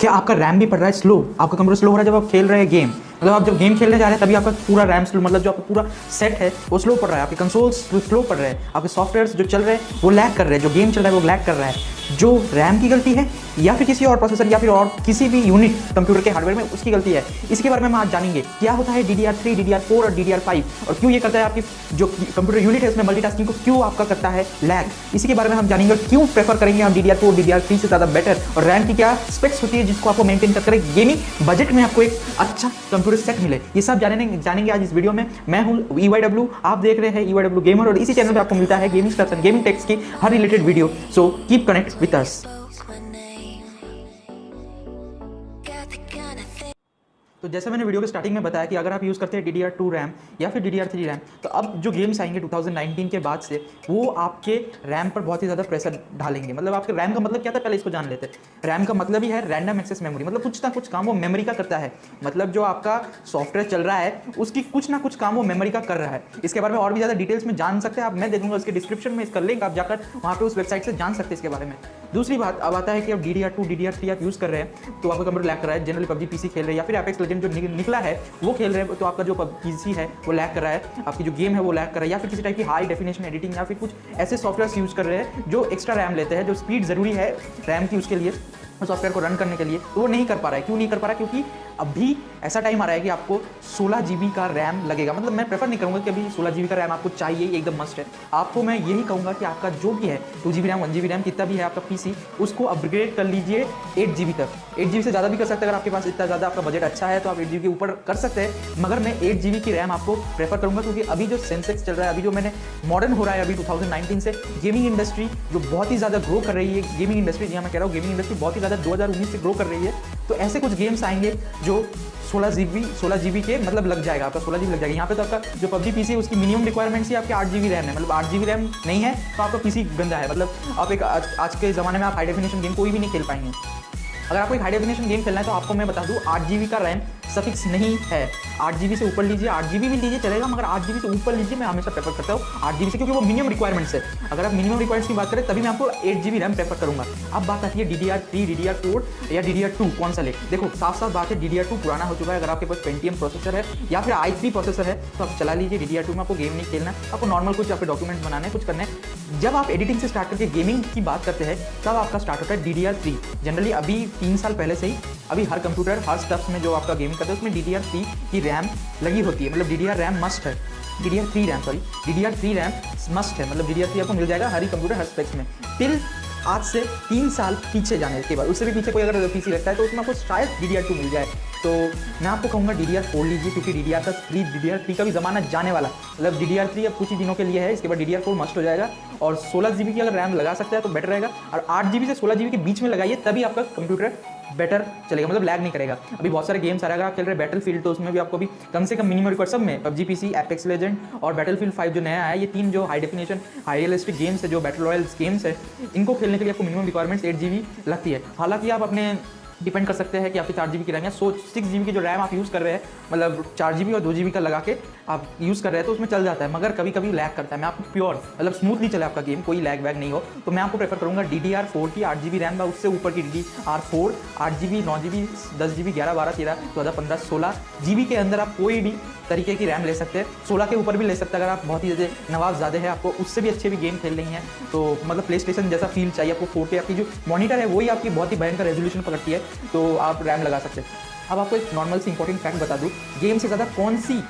क्या आपका रैम भी पड़ रहा है स्लो? आपका कंप्यूटर स्लो हो रहा है जब आप खेल रहे हैं गेम, मतलब आप जब गेम खेलने जा रहे हैं तभी आपका पूरा रैम स्लो, मतलब जो आपका पूरा सेट है वो स्लो पड़ रहा है, आपके कंसोल्स स्लो पड़ रहे हैं, आपके सॉफ्टवेयर्स जो चल रहे हैं वो लैग कर रहे हैं, जो गेम चल रहा है वो लैग कर रहा है, जो रैम की गलती है या फिर किसी और प्रोसेसर या फिर और किसी भी यूनिट कंप्यूटर के हार्डवेयर में उसकी गलती है। इसके बारे में हम आज जानेंगे क्या होता है DDR3, DDR4 और DDR5 और क्यों ये करता है आपकी जो कंप्यूटर यूनिट है उसमें मल्टीटास्किंग को क्यों आपका करता है लैग। इसी के बारे में हम जानेंगे और क्यों प्रेफर करेंगे हम DDR4 DDR3 से ज़्यादा बेटर, और रैम की क्या स्पेक्स होती है जिसको आपको मेंटेन करते रहे गेमिंग बजट में आपको एक अच्छा कंप्यूटर सेट मिले। ये सब जानेंगे आज इस वीडियो में। मैं हूं EYW, आप देख रहे हैं EYW गेमर, और इसी चैनल पे आपको मिलता है gaming stuffs and gaming techs की हर related video. So keep connect with us. तो जैसे मैंने वीडियो के स्टार्टिंग में बताया कि अगर आप यूज़ करते हैं DDR2 रैम या फिर DDR3 रैम, तो अब जो गेम्स आएंगे 2019 के बाद से वो आपके रैम पर बहुत ही ज़्यादा प्रेशर डालेंगे। मतलब आपके रैम का मतलब क्या था, पहले इसको जान लेते हैं। रैम का मतलब ही है रैंडम एक्सेस मेमोरी, मतलब कुछ ना कुछ काम वो मेमोरी का करता है। मतलब जो आपका सॉफ्टवेयर चल रहा है उसकी कुछ ना कुछ काम वो मेमोरी का कर रहा है। इसके बारे में और भी ज़्यादा डिटेल्स में जान सकते हैं आप, मैं दे दूँगा उसके डिस्क्रिप्शन में इसका लिंक, आप जाकर वहाँ पर उस वेबसाइट से जान सकते हैं इसके बारे में। दूसरी बात अब आता है कि अब DDR2 DDR3 आप यूज़ कर रहे हैं तो आपका कंप्यूटर लैग कर रहा है, जनरली PUBG PC खेल रहे हैं या फिर एपेक्स लेजेंड जो निकला है वो खेल रहे हैं, तो आपका जो PC है वो लैग कर रहा है, आपकी जो गेम है वो लैग कर रहा है, या फिर किसी टाइप की हाई डेफिनेशन एडिटिंग या फिर कुछ ऐसे सॉफ्टवेयर यूज़ कर रहे हैं जो एक्स्ट्रा रैम लेते हैं, जो स्पीड ज़रूरी है रैम की उसके लिए, सॉफ्टवेयर को रन करने के लिए, तो वो नहीं कर पा रहा है। क्यों नहीं कर पा रहा है? क्योंकि अभी ऐसा टाइम आ रहा है कि आपको 16 GB का रैम लगेगा। मतलब मैं प्रेफर नहीं करूँगा कि अभी 16 GB का रैम आपको चाहिए, ये एकदम मस्ट है। आपको मैं यही कहूँगा कि आपका जो भी है 2 GB रैम 1 GB रैम कितना भी है आपका PC, उसको अपग्रेड कर लीजिए 8 GB तक। 8 GB से ज़्यादा भी कर सकते हैं, अगर आपके पास इतना ज़्यादा आपका बजट अच्छा है तो आप 8 GB के ऊपर कर सकते हैं, मगर मैं 8 GB की रैम आपको प्रेफर करूँगा। क्योंकि अभी जो सेंसेक्स चल रहा है, अभी जो मैंने मॉडर्न हो रहा है अभी 2019 से, गेमिंग इंडस्ट्री जो बहुत ही ज़्यादा ग्रो कर रही है, गेमिंग इंडस्ट्री जी हाँ मैं कह रहा हूँ, गेमिंग इंडस्ट्री बहुत ही ज़्यादा 2019 से ग्रो कर रही है, तो ऐसे कुछ गेम्स आएंगे जो 16 GB के मतलब लग जाएगा, आपका 16 GB लग जाएगा। यहाँ पे तो आपका जो PUBG PC है उसकी मिनिमम रिक्वायरमेंट्स ही आपके 8 GB रैम है, मतलब 8 GB रैम नहीं है तो आपका PC गंदा है। मतलब आप एक आज के ज़माने में आप हाई डेफिनेशन गेम कोई भी नहीं खेल पाएंगे। अगर आपको एक हाई डेफिनेशन गेम खेलना है तो आपको मैं बता दूँ 8 GB का रैम सफिक्स नहीं है। 8 GB से ऊपर लीजिए, 8 GB भी लीजिए चलेगा, मगर 8 GB से ऊपर लीजिए, मैं हमेशा प्रेफर करता हूँ 8 GB से, क्योंकि वो मिनिमम रिक्वायरमेंट्स है। अगर आप मिनिमम रिक्वायरमेंट्स की बात करें तभी मैं आपको 8 GB रैम प्रेफर करूँगा। अब बात आती है DDR3 DDR4 या DDR2 कौन सा ले। देखो साफ साफ बात है, DDR2 पुराना हो चुका है। अगर आपके पास Pentium प्रोसेसर है या फिर i3 प्रोसेसर है तो आप चला लीजिए। DDR2 में आपको गेम नहीं खेलना, आपको नॉर्मल कुछ आपके डॉक्यूमेंट बनाने कुछ करने। जब आप एडिटिंग से स्टार्ट करके गेमिंग की बात करते हैं तब आपका स्टार्ट होता है DDR3। जनरली अभी 3 साल पहले से ही अभी हर कंप्यूटर हर स्टफ्स में जो आपका गेमिंग करता है उसमें DDR3 की रैम लगी होती है। मतलब DDR रैम मस्ट है, DDR3 रैम मस्ट है। मतलब DDR3 आपको मिल जाएगा हर ही कंप्यूटर हर स्पेक्स में। टिल आज से 3 साल पीछे जाने के बाद, उससे भी पीछे कोई अगर PC लगता है तो उसमें आपको शायद DDR2 मिल जाए। तो मैं आपको कहूँगा DDR4 लीजिए, क्योंकि DDR3 का भी ज़माना जाने वाला। मतलब DDR3 अब कुछ ही दिनों के लिए है, इसके बाद DDR4 मस्ट हो जाएगा। और 16 GB की अगर रैम लगा सकता है तो बेटर रहेगा, और 8 GB से 16 GB के बीच में लगाइए तभी आपका कंप्यूटर बेटर चलेगा, मतलब लैग नहीं करेगा। अभी बहुत सारे गेम्स आ रहे हैं, अगर आप खेल रहे हैं बैटलफील्ड तो उसमें भी आपको भी कम से कम मिनिमम रिक्वायर सब में PUBG PC, एपेक्स लेजेंड और बैटलफील्ड 5 जो नया आया है, ये 3 जो high definition high realistic games है, जो बैटल रॉयल्स गेम्स है, इनको खेलने के लिए आपको मिनिमम रिक्वायरमेंट्स 8 GB लगती है। हालांकि आप अपने डिपेंड कर सकते हैं कि आपकी 4 GB की रैम या 6 GB की जो रैम आप यूज़ कर रहे हैं, मतलब 4 GB और 2 GB का लगा के आप यूज़ कर रहे हैं तो उसमें चल जाता है, मगर कभी कभी लैग करता है। मैं आपको प्योर मतलब स्मूथली चले आपका गेम, कोई लैग वैग नहीं हो, तो मैं आपको प्रेफर करूँगा DDR4 की 8 GB रैम, उससे ऊपर की DDR4 8 GB 9 GB 10 GB 11 12 13 14 15 16 GB के अंदर आप कोई भी तरीके की रैम ले सकते हैं। 16 के ऊपर भी ले सकते हैं अगर आप बहुत ही ज़्यादा नवाबजादे हैं, आपको उससे भी अच्छे भी गेम खेल रही हैं, तो मतलब PlayStation जैसा फील चाहिए आपको। 4K आपकी जो मॉनिटर है वही आपकी बहुत ही भयंकर रेजोल्यूशन पकड़ती है, तो आप रैम लगा सकते हैं। अब आपको एक नॉर्मल सी इंपॉर्टेंट फैक्ट बता दूँ, गेम से ज़्यादा कौन सी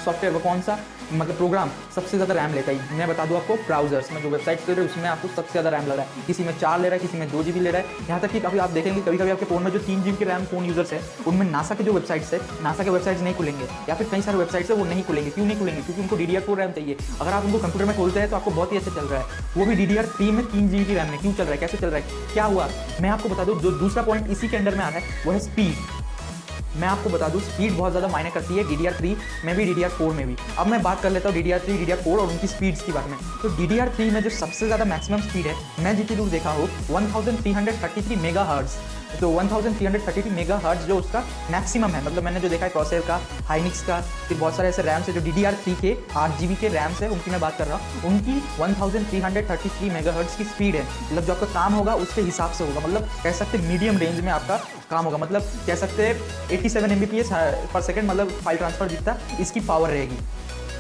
सॉफ्टवेयर व कौन सा मतलब प्रोग्राम सबसे ज़्यादा रैम लेता है, मैं बता दूँ आपको ब्राउजर्स में जो वेबसाइट्स ले रहे हैं उसमें आपको सबसे ज़्यादा रैम लग रहा है। किसी में 4 ले रहा है, किसी में 2 GB ले रहा है। यहाँ तक कि कभी आप देखेंगे कभी कभी आपके फ़ोन में जो 3 GB के रैम फ़ोन यूजर्स है उनमें नासा के जो वेबसाइट्स है, नासा के वेबसाइट्स नहीं खुलेंगे, या फिर कई सारे वेबसाइट्स है वो नहीं खुलेंगे। क्यों नहीं खुलेंगे? क्योंकि उनको DDR4 रैम चाहिए। अगर आप उनको कंप्यूटर में खोलते हैं तो आपको बहुत ही अच्छा चल रहा है, वो भी DDR3 में 3 GB की रैम में। क्यों चल रहा है, कैसे चल रहा है, क्या हुआ, मैं आपको बता दूँ। जो दूसरा पॉइंट इसी के अंडर में आ रहा है वो है स्पीड। मैं आपको बता दूं स्पीड बहुत ज़्यादा मायने करती है DDR3 में भी DDR4 में भी। अब मैं बात कर लेता हूँ DDR3 DDR4 और उनकी स्पीड्स की बारे में। तो DDR3 में जो सबसे ज़्यादा मैक्सिमम स्पीड है, मैं जितनी दूर देखा हो 1333 मेगाहर्ट्ज़ तो 1333 मेगाहर्ट्ज जो उसका मैक्सिमम है। मतलब मैंने जो देखा है क्रॉसहेयर का, हाइनिक्स का, फिर बहुत सारे ऐसे रैम्स है जो DDR3 के 8 GB के रैम्स है, उनकी मैं बात कर रहा हूँ, उनकी 1333 मेगाहर्ट्ज की स्पीड है। मतलब जो आपका काम होगा उसके हिसाब से होगा, मतलब कह सकते हैं मीडियम रेंज में आपका काम होगा। मतलब कह सकते हैं 87 Mbps पर सेकेंड, मतलब फाइल ट्रांसफर जितना इसकी पावर रहेगी।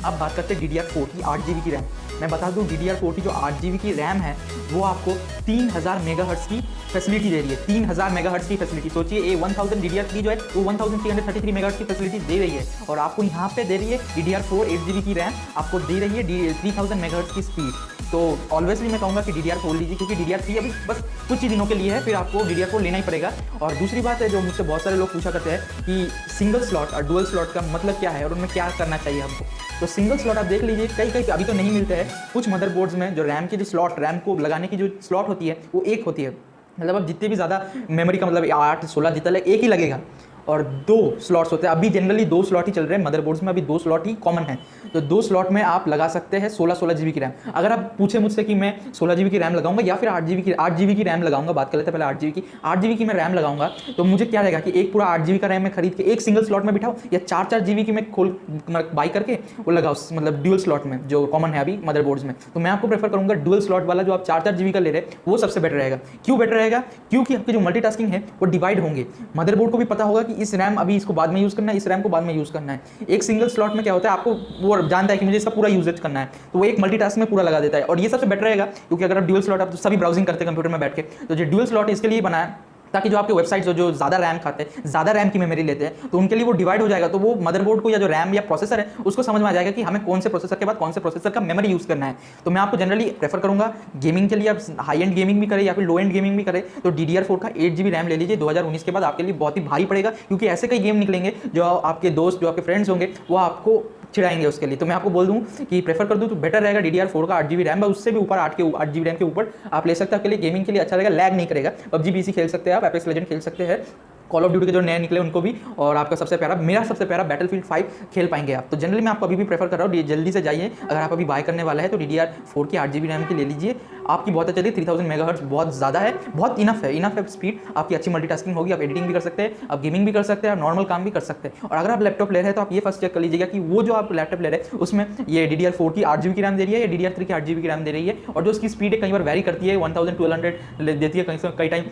अब बात करते हैं DDR4 की 8 GB की रैम। मैं बता दूं DDR4 की जो 8 GB की रैम है वो आपको 3000 मेगाहर्ट्ज की फैसिलिटी दे रही है। 3000 मेगाहर्ट्ज की फैसिलिटी, सोचिए ये 1000 DDR3 जो है वो 1333 मेगाहर्ट्ज की फैसिलिटी दे रही है, और आपको यहाँ पे दे रही है DDR4 8 GB की रैम आपको दे रही है 3000 मेगाहर्ट्ज की स्पीड। तो ऑलवेजली मैं कहूँगा कि DDR4 लीजिए, क्योंकि DDR3 अभी बस कुछ ही दिनों के लिए है, फिर आपको DDR4 लेना ही पड़ेगा। और दूसरी बात है जो मुझसे बहुत सारे लोग पूछा करते हैं कि सिंगल स्लॉट और डुअल स्लॉट का मतलब क्या है और उनमें क्या करना चाहिए हमको। तो सिंगल स्लॉट आप देख लीजिए, कई अभी तो नहीं मिलते हैं। कुछ मदरबोर्ड्स में जो रैम की जो स्लॉट, रैम को लगाने की जो स्लॉट होती है वो एक होती है। मतलब अब जितने भी ज़्यादा मेमोरी का मतलब 8 16 जितना एक ही लगेगा, और 2 स्लॉट्स होते हैं। अभी जनरली 2 स्लॉट ही चल रहे हैं मदरबोर्ड्स में, अभी 2 स्लॉट ही कॉमन है। तो 2 स्लॉट में आप लगा सकते हैं 16 GB की रैम। अगर आप पूछे मुझसे कि मैं 16 GB की रैम लगाऊंगा या फिर 8 GB की रैम लगाऊंगा, बात कर लेते हैं पहले 8 GB की मैं रैम लगाऊंगा, तो मुझे क्या रहेगा कि एक पूरा 8 GB का रैम में खरीद के एक सिंगल स्लॉट में बिठाऊँ, या 4 GB की मैं खोल बाई करके वो लगाओ, मतलब ड्यूअल स्लॉट में जो कॉमन है अभी मदरबोर्ड्स में। तो मैं आपको प्रेफर करूंगा ड्यूअल स्लॉट वाला, जो आप 4 GB का ले रहे हैं वो सबसे बेटर रहेगा। क्यों बेटर रहेगा? क्योंकि आपकी जो मल्टीटास्किंग है वो डिवाइड होंगे। मदरबोर्ड को भी पता होगा कि इस रैम अभी इसको बाद में यूज़ करना है, इस रैम को बाद में यूज़ करना है। एक सिंगल स्लॉट में क्या होता है, आपको वो जानता है कि मुझे इसका पूरा यूजेज करना है, तो वो एक मल्टीटास्क में पूरा लगा देता है, और ये सबसे बेटर रहेगा। क्योंकि अगर आप ड्यूअल स्लॉट, आप सभी ब्राउजिंग करते हैं कंप्यूटर में बैठ के, तो जो ड्यूअल स्लॉट इसके लिए बना है ताकि जो आपके वेबसाइट्स जो ज़्यादा रैम खाते हैं, ज़्यादा रैम की मेमोरी लेते हैं, तो उनके लिए वो डिवाइड हो जाएगा। तो वो मदरबोर्ड को या जो रैम या प्रोसेसर है उसको समझ में आ जाएगा कि हमें कौन से प्रोसेसर के बाद कौन से प्रोसेसर का मेमोरी यूज़ करना है। तो मैं आपको जनरली प्रेफर करूंगा गेमिंग के लिए, आप हाई एंड गेमिंग भी करें या फिर लो एंड गेमिंग भी करें, तो DDR4 का 8 GB रैम ले लीजिए। 2019 के बाद आपके लिए बहुत ही भारी पड़ेगा, क्योंकि ऐसे कई गेम निकलेंगे जो आपके दोस्त, जो आपके फ्रेंड्स होंगे वो आपको चिढ़ाएंगे उसके लिए। तो मैं आपको बोल दूं कि प्रेफर कर दूं तो बेटर रहेगा DDR4 का 8 GB रैम, उससे भी ऊपर 8 GB रैम के ऊपर आप ले सकते हैं। आपके लिए गेमिंग के लिए अच्छा रहेगा, लैग नहीं करेगा। PUBG PC खेल सकते हैं आप, एपेक्स लेजेंड खेल सकते हैं, कॉल ऑफ ड्यूटी के जो नए निकले उनको भी, और आपका सबसे प्यारा, मेरा सबसे प्यारा बैटलफील्ड 5 खेल पाएंगे आप। तो जनरली मैं आपको अभी भी प्रेफर कर रहा हूँ, जल्दी से जाइए। अगर आप अभी बाय करने वाला है तो DDR4 की 8 GB रैम की ले लीजिए, आपकी बहुत अच्छी 3000 मेगाहर्ट्ज बहुत ज़्यादा है, बहुत इनफ है स्पीड, आपकी अच्छी मल्टीटास्किंग होगी, आप एडिटिंग भी कर सकते हैं, आप गेमिंग भी कर सकते हैं, आप नॉर्मल काम भी कर सकते हैं। और अगर आप लैपटॉप ले रहे हैं तो आप ये फर्स्ट चेक कर लीजिएगा कि वो जो आप लैपटॉप ले रहे हैं उसमें ये DDR4 की 8 GB की रैम दे रही है या DDR3 की 8 GB की रैम दे रही है, और जो उसकी स्पीड है कई बार वेरी करती है, 1200 देती है, कई टाइम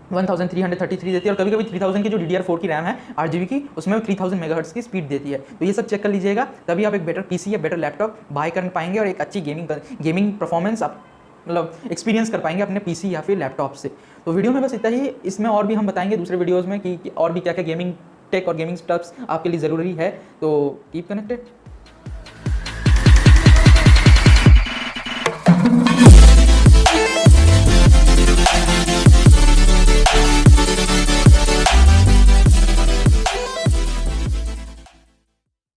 1333 देती है, और कभी कभी 3000 की जो DDR4 की रैम है 8 GB की, उसमें 3000 मेगाहर्ट्ज की स्पीड देती है। तो ये सब चेक कर लीजिएगा, तभी आप एक बेटर PC या बेटर लैपटॉप बाय कर पाएंगे, और एक अच्छी गेमिंग परफॉर्मेंस आप मतलब एक्सपीरियंस कर पाएंगे अपने PC या फिर लैपटॉप से। तो वीडियो में बस इतना ही, इसमें और भी हम बताएंगे दूसरे वीडियोज़ में कि और भी क्या क्या गेमिंग टेक और गेमिंग स्टफ्स आपके लिए ज़रूरी है। तो कीप कनेक्टेड।